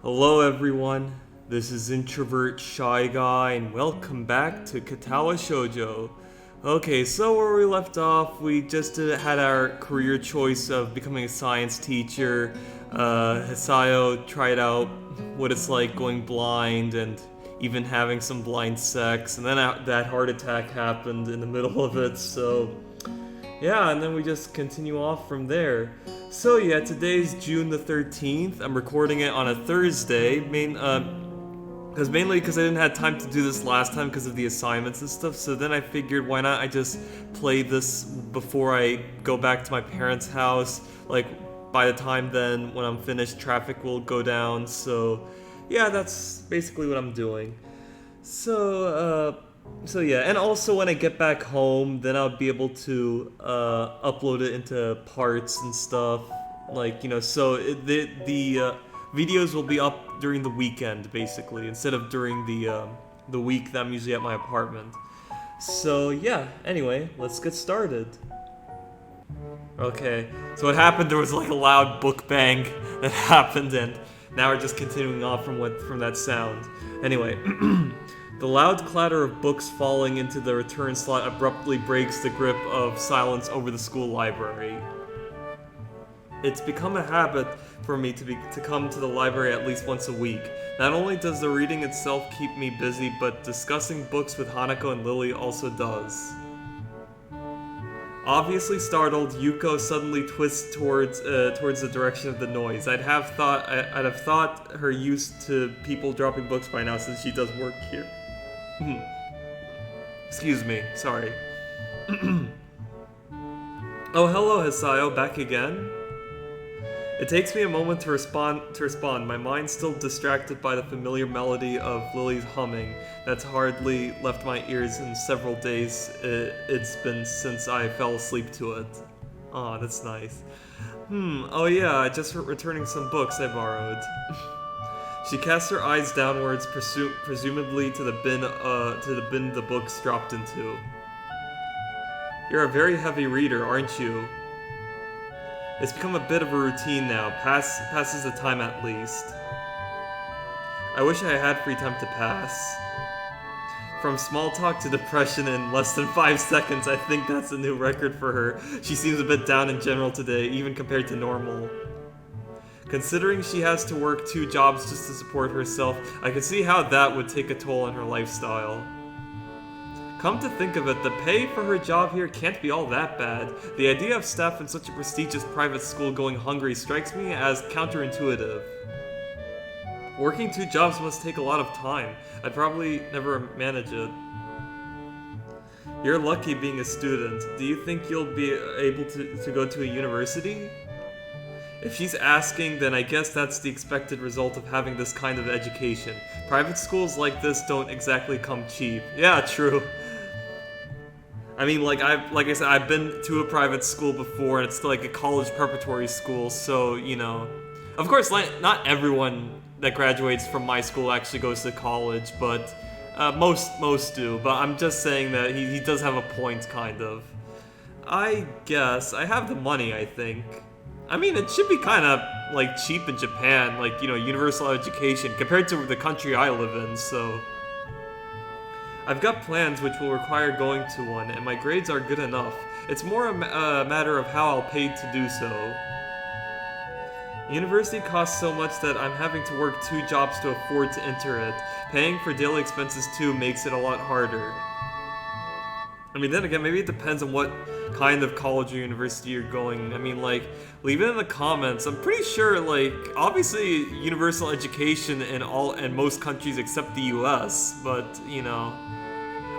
Hello everyone, this is Introvert Shy Guy and welcome back to Katawa Shoujo. Okay, so where we left off, we just had our career choice of becoming a science teacher. Hisao tried out what it's like going blind and even having some blind sex, and then that heart attack happened in the middle of it, so yeah, and then we just continue off from there. So yeah, today's June the 13th. I'm recording it on a Thursday, mainly because I didn't have time to do this last time because of the assignments and stuff. So then I figured, why not I just play this before I go back to my parents' house. Like by the time then, when I'm finished, traffic will go down. So yeah, that's basically what I'm doing. So yeah, and also when I get back home, then I'll be able to upload it into parts and stuff. So the videos will be up during the weekend, basically, instead of during the week that I'm usually at my apartment. So yeah. Anyway, let's get started. Okay. So what happened? There was like a loud book bang that happened, and now we're just continuing off from that sound. Anyway. The loud clatter of books falling into the return slot abruptly breaks the grip of silence over the school library. It's become a habit for me to come to the library at least once a week. Not only does the reading itself keep me busy, but discussing books with Hanako and Lily also does. Obviously startled, Yuko suddenly twists towards the direction of the noise. I'd have thought her used to people dropping books by now since she does work here. Excuse me, sorry. Oh, hello, Hisao, back again? It takes me a moment to respond, my mind still distracted by the familiar melody of Lily's humming that's hardly left my ears in several days it's been since I fell asleep to it. Aw, that's nice. Oh yeah, just returning some books I borrowed. She casts her eyes downwards, presumably to the bin the books dropped into. You're a very heavy reader, aren't you? It's become a bit of a routine now, passes the time at least. I wish I had free time to pass. From small talk to depression in less than 5 seconds, I think that's a new record for her. She seems a bit down in general today, even compared to normal. Considering she has to work 2 jobs just to support herself, I can see how that would take a toll on her lifestyle. Come to think of it, the pay for her job here can't be all that bad. The idea of staff in such a prestigious private school going hungry strikes me as counterintuitive. Working 2 jobs must take a lot of time. I'd probably never manage it. You're lucky being a student. Do you think you'll be able to go to a university? If she's asking, then I guess that's the expected result of having this kind of education. Private schools like this don't exactly come cheap. Yeah, true. I mean, like I said, I've been to a private school before, and it's like a college preparatory school, so, you know. Of course, not everyone that graduates from my school actually goes to college, but most do. But I'm just saying that he does have a point, kind of. I guess. I have the money, I think. I mean, it should be kind of, like, cheap in Japan, like, you know, universal education, compared to the country I live in, so. I've got plans which will require going to one, and my grades are good enough. It's more a matter of how I'll pay to do so. University costs so much that I'm having to work 2 jobs to afford to enter it. Paying for daily expenses too makes it a lot harder. I mean, then again, maybe it depends on what kind of college or university you're going. I mean, like, leave it in the comments. I'm pretty sure, like, obviously universal education in most countries except the US, but, you know,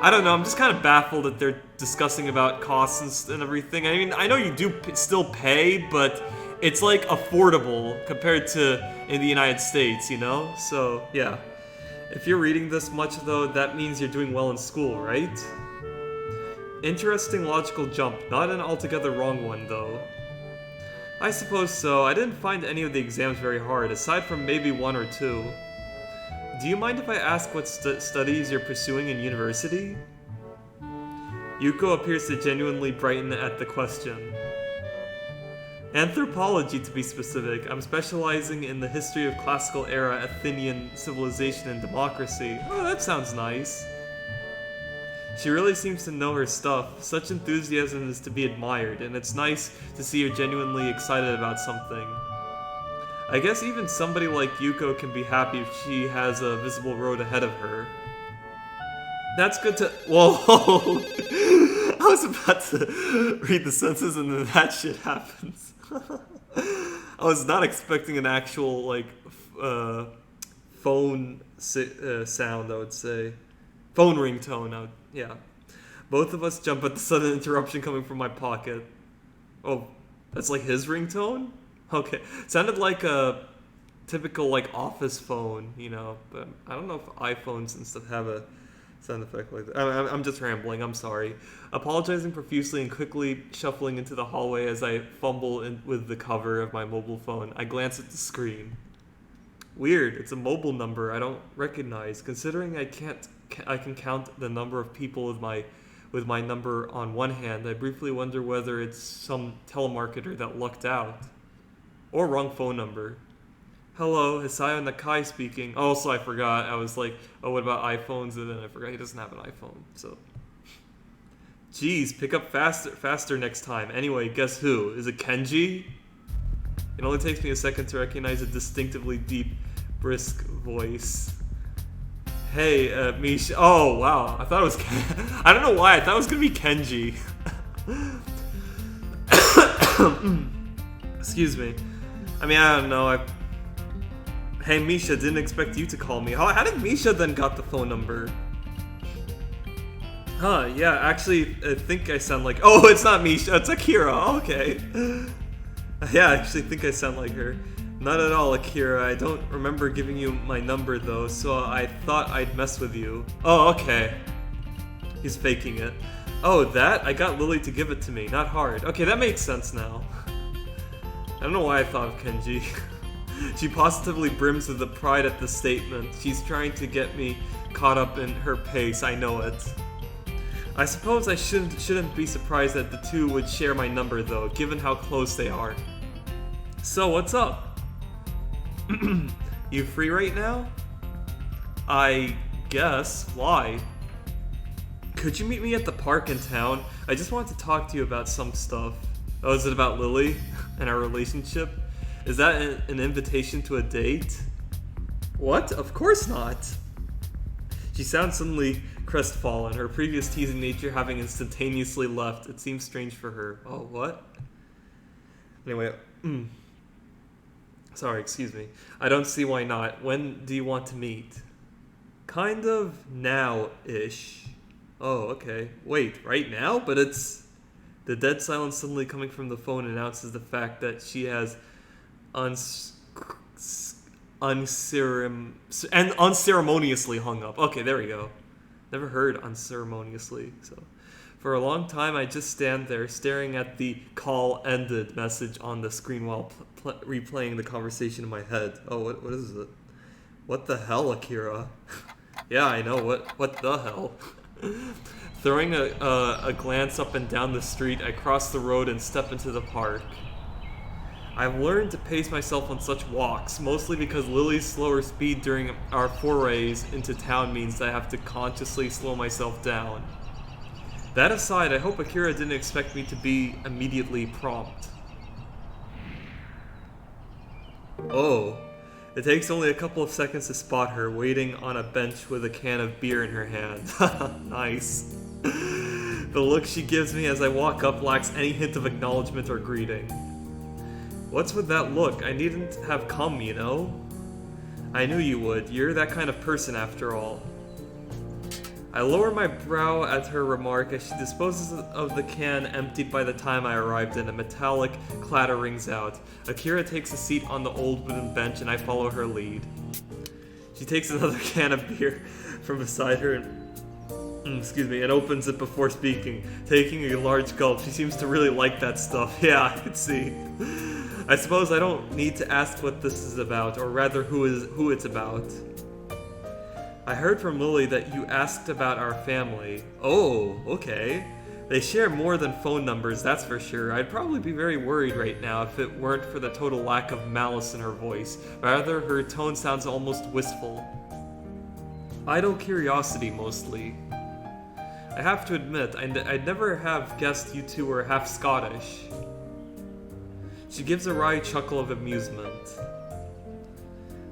I don't know, I'm just kind of baffled that they're discussing about costs and everything. I mean, I know you do still pay, but it's, like, affordable compared to in the United States, you know? So, yeah. If you're reading this much, though, that means you're doing well in school, right? Interesting logical jump, not an altogether wrong one, though. I suppose so. I didn't find any of the exams very hard, aside from maybe 1 or 2. Do you mind if I ask what studies you're pursuing in university? Yuko appears to genuinely brighten at the question. Anthropology, to be specific. I'm specializing in the history of classical era Athenian civilization and democracy. Oh, that sounds nice. She really seems to know her stuff. Such enthusiasm is to be admired, and it's nice to see her genuinely excited about something. I guess even somebody like Yuko can be happy if she has a visible road ahead of her. That's good to— Whoa! I was about to read the sentences and then that shit happens. I was not expecting an actual, like, phone sound, I would say. Phone ringtone, yeah. Both of us jump at the sudden interruption coming from my pocket. Oh, that's like his ringtone? Okay. Sounded like a typical, like, office phone, you know. But I don't know if iPhones and stuff have a sound effect like that. I'm just rambling, I'm sorry. Apologizing profusely and quickly shuffling into the hallway as I fumble with the cover of my mobile phone. I glance at the screen. Weird, it's a mobile number I don't recognize. Considering I can count the number of people with my number on one hand, I briefly wonder whether it's some telemarketer that lucked out. Or wrong phone number. Hello, Hisao Nakai speaking. Also, I forgot. I was like, oh, what about iPhones? And then I forgot he doesn't have an iPhone. So, jeez, pick up faster next time. Anyway, guess who? Is it Kenji? It only takes me a second to recognize a distinctively deep, brisk voice. Hey, Misha. Oh, wow. I thought it was I don't know why. I thought it was going to be Kenji. Excuse me. I mean, I don't know. Hey, Misha, didn't expect you to call me. How did Misha then got the phone number? Huh, yeah, actually, I think I sound like... Oh, it's not Misha, it's Akira. Oh, okay. Yeah, I actually think I sound like her. Not at all, Akira. I don't remember giving you my number, though, so I thought I'd mess with you. Oh, okay. He's faking it. Oh, that? I got Lily to give it to me. Not hard. Okay, that makes sense now. I don't know why I thought of Kenji. She positively brims with the pride at the statement. She's trying to get me caught up in her pace, I know it. I suppose I shouldn't be surprised that the two would share my number though, given how close they are. So, what's up? You free right now? I guess. Why? Could you meet me at the park in town? I just want to talk to you about some stuff. Oh, is it about Lily and our relationship? Is that an invitation to a date? What? Of course not. She sounds suddenly crestfallen, her previous teasing nature having instantaneously left. It seems strange for her. Oh, what? Anyway, sorry, excuse me. I don't see why not. When do you want to meet? Kind of now-ish. Oh, okay. Wait, right now? But it's... The dead silence suddenly coming from the phone announces the fact that she has unceremoniously hung up. Okay, there we go. Never heard unceremoniously. So, for a long time, I just stand there staring at the "call ended" message on the screen while replaying the conversation in my head. Oh, what is it? What the hell, Akira? Yeah, I know. What the hell? Throwing a glance up and down the street, I cross the road and step into the park. I've learned to pace myself on such walks, mostly because Lily's slower speed during our forays into town means I have to consciously slow myself down. That aside, I hope Akira didn't expect me to be immediately prompt. Oh, it takes only a couple of seconds to spot her, waiting on a bench with a can of beer in her hand. Nice. The look she gives me as I walk up lacks any hint of acknowledgement or greeting. What's with that look? I needn't have come, you know? I knew you would. You're that kind of person after all. I lower my brow at her remark as she disposes of the can emptied by the time I arrived and a metallic clatter rings out. Akira takes a seat on the old wooden bench and I follow her lead. She takes another can of beer from beside her and opens it before speaking, taking a large gulp. She seems to really like that stuff. Yeah, I could see. I suppose I don't need to ask what this is about, or rather who it's about. I heard from Lily that you asked about our family. Oh, okay. They share more than phone numbers, that's for sure. I'd probably be very worried right now if it weren't for the total lack of malice in her voice. Rather, her tone sounds almost wistful. Idle curiosity, mostly. I have to admit, I'd never have guessed you two were half Scottish. She gives a wry chuckle of amusement.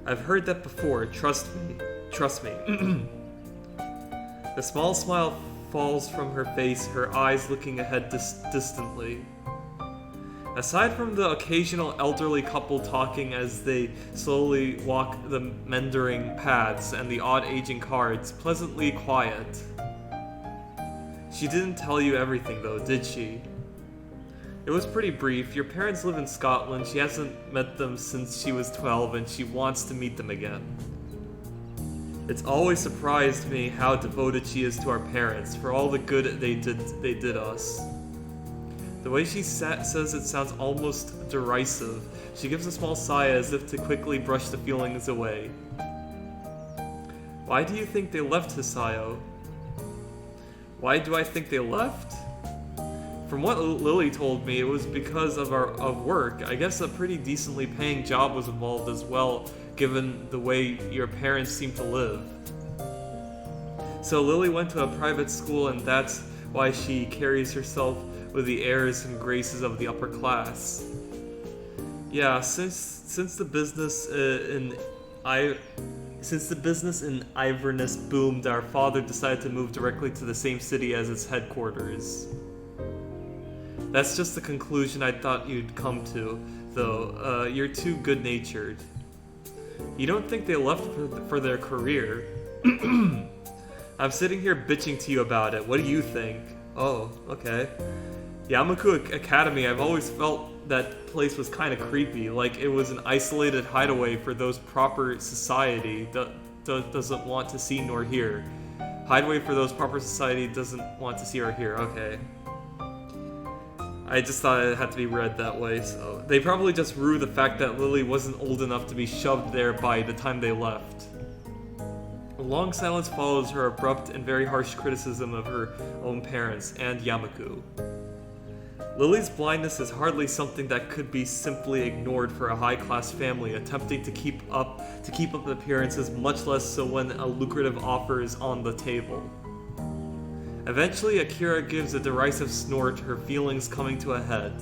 I've heard that before, trust me. Trust me. The small smile falls from her face, her eyes looking ahead distantly. Aside from the occasional elderly couple talking as they slowly walk the meandering paths and the odd aging car, it's pleasantly quiet. She didn't tell you everything though, did she? It was pretty brief. Your parents live in Scotland, she hasn't met them since she was 12 and she wants to meet them again. It's always surprised me how devoted she is to our parents, for all the good they did us. The way she says it sounds almost derisive. She gives a small sigh as if to quickly brush the feelings away. Why do you think they left, Hisao? Why do I think they left? From what Lily told me, it was because of work. I guess a pretty decently paying job was involved as well, given the way your parents seem to live. So Lily went to a private school, and that's why she carries herself with the airs and graces of the upper class. Yeah, since the business in Iverness boomed, our father decided to move directly to the same city as its headquarters. That's just the conclusion I thought you'd come to, though. You're too good-natured. You don't think they left for their career? I'm sitting here bitching to you about it. What do you think? Oh, okay. Yamaku Academy, I've always felt that place was kind of creepy, like it was an isolated hideaway for those proper society doesn't want to see nor hear. Hideaway for those proper society doesn't want to see or hear, okay. I just thought it had to be read that way, so... They probably just rue the fact that Lily wasn't old enough to be shoved there by the time they left. A long silence follows her abrupt and very harsh criticism of her own parents and Yamaku. Lily's blindness is hardly something that could be simply ignored for a high-class family attempting to keep up appearances, much less so when a lucrative offer is on the table. Eventually, Akira gives a derisive snort, her feelings coming to a head.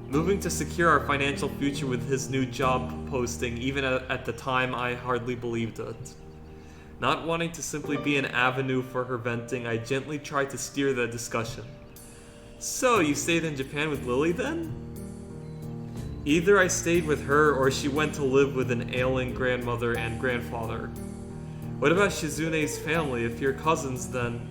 Moving to secure our financial future with his new job posting, even at the time I hardly believed it. Not wanting to simply be an avenue for her venting, I gently tried to steer the discussion. So, you stayed in Japan with Lily then? Either I stayed with her or she went to live with an ailing grandmother and grandfather. What about Shizune's family? If you're cousins, then...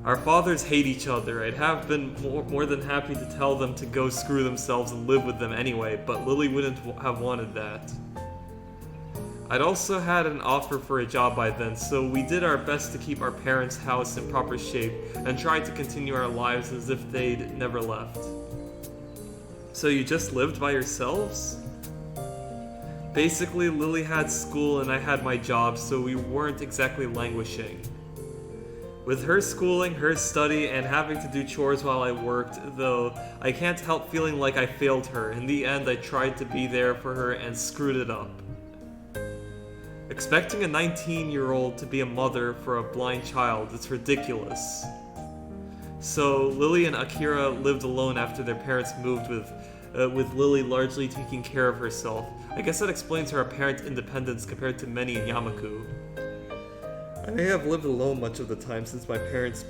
Our fathers hate each other. I'd have been more than happy to tell them to go screw themselves and live with them anyway, but Lily wouldn't have wanted that. I'd also had an offer for a job by then, so we did our best to keep our parents' house in proper shape and tried to continue our lives as if they'd never left. So you just lived by yourselves? Basically, Lily had school and I had my job, so we weren't exactly languishing. With her schooling, her study, and having to do chores while I worked, though, I can't help feeling like I failed her. In the end, I tried to be there for her and screwed it up. Expecting a 19-year-old to be a mother for a blind child, it's ridiculous. So, Lily and Akira lived alone after their parents moved, with Lily largely taking care of herself. I guess that explains her apparent independence compared to many in Yamaku. I may have lived alone much of the time since my parents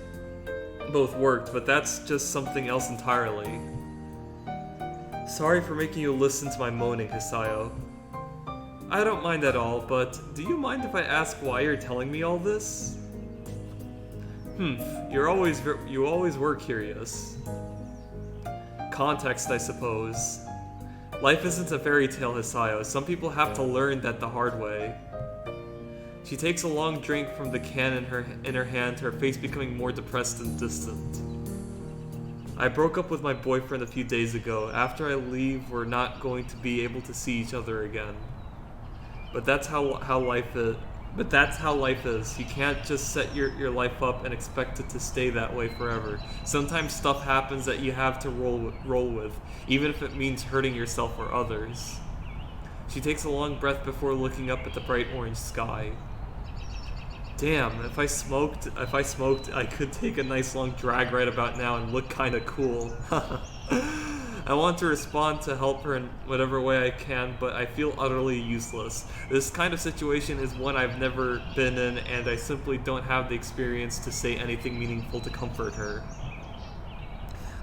both worked, but that's just something else entirely. Sorry for making you listen to my moaning, Hisao. I don't mind at all, but do you mind if I ask why you're telling me all this? You always were curious. Context, I suppose. Life isn't a fairy tale, Hisao. Some people have to learn that the hard way. She takes a long drink from the can in her hand, her face becoming more depressed and distant. I broke up with my boyfriend a few days ago. After I leave, we're not going to be able to see each other again. But that's how life is. But that's how life is. You can't just set your life up and expect it to stay that way forever. Sometimes stuff happens that you have to roll with, even if it means hurting yourself or others. She takes a long breath before looking up at the bright orange sky. Damn, if I smoked, I could take a nice long drag right about now and look kinda cool. I want to respond to help her in whatever way I can, but I feel utterly useless. This kind of situation is one I've never been in, and I simply don't have the experience to say anything meaningful to comfort her.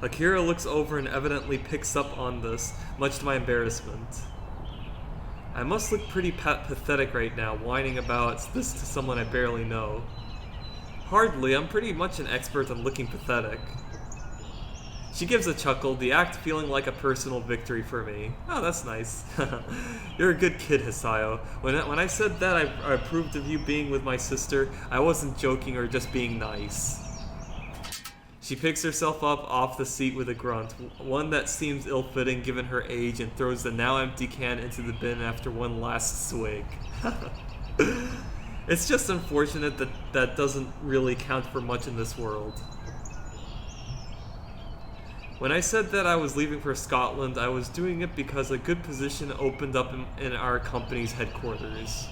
Akira looks over and evidently picks up on this, much to my embarrassment. I must look pretty pathetic right now, whining about this to someone I barely know. Hardly, I'm pretty much an expert on looking pathetic. She gives a chuckle, the act feeling like a personal victory for me. Oh, that's nice. You're a good kid, Hisao. When I said that I approved of you being with my sister, I wasn't joking or just being nice. She picks herself up off the seat with a grunt, one that seems ill-fitting given her age, and throws the now empty can into the bin after one last swig. It's just unfortunate that doesn't really count for much in this world. When I said that I was leaving for Scotland, I was doing it because a good position opened up in our company's headquarters.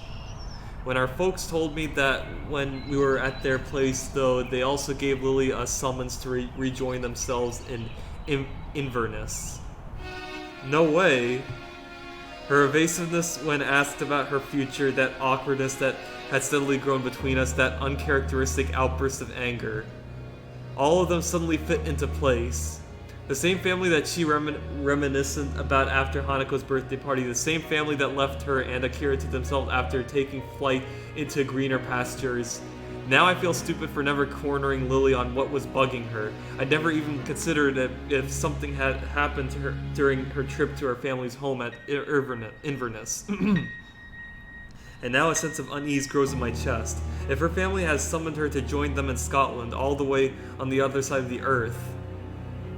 When our folks told me that when we were at their place, though, they also gave Lily a summons to rejoin themselves in Inverness. No way. Her evasiveness when asked about her future, that awkwardness that had steadily grown between us, that uncharacteristic outburst of anger. All of them suddenly fit into place. The same family that she reminiscent about after Hanako's birthday party, the same family that left her and Akira to themselves after taking flight into greener pastures. Now I feel stupid for never cornering Lily on what was bugging her. I'd never even considered it if something had happened to her during her trip to her family's home at Inverness. And now a sense of unease grows in my chest. If her family has summoned her to join them in Scotland, all the way on the other side of the earth,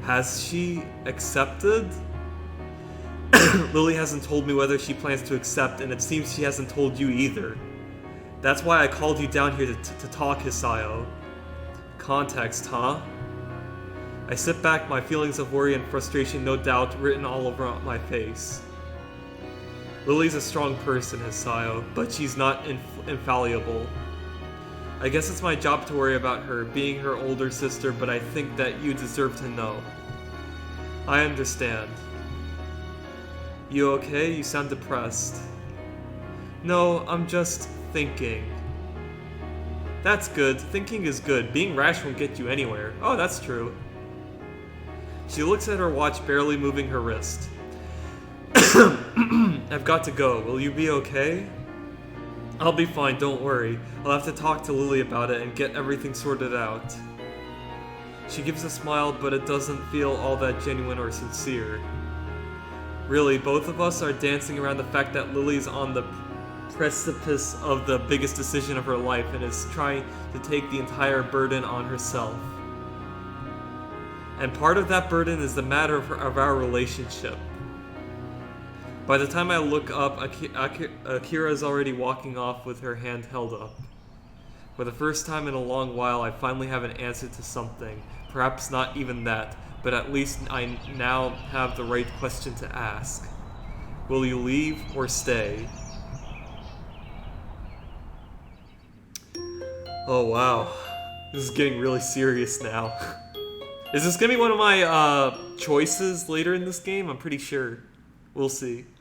has she accepted? Lily hasn't told me whether she plans to accept, and it seems she hasn't told you either. That's why I called you down here to talk, Hisao. Context, huh? I sit back, my feelings of worry and frustration no doubt written all over my face. Lily's a strong person, Hisao, but she's not infallible. I guess it's my job to worry about her, being her older sister, but I think that you deserve to know. I understand. You okay? You sound depressed. No, I'm just thinking. That's good. Thinking is good. Being rash won't get you anywhere. Oh, that's true. She looks at her watch, barely moving her wrist. I've got to go. Will you be okay? I'll be fine, don't worry. I'll have to talk to Lily about it and get everything sorted out. She gives a smile, but it doesn't feel all that genuine or sincere. Really, both of us are dancing around the fact that Lily's on the precipice of the biggest decision of her life and is trying to take the entire burden on herself. And part of that burden is the matter of our relationship. By the time I look up, Akira is already walking off with her hand held up. For the first time in a long while, I finally have an answer to something. Perhaps not even that, but at least I now have the right question to ask. Will you leave or stay? Oh wow, this is getting really serious now. Is this gonna be one of my choices later in this game? I'm pretty sure. We'll see.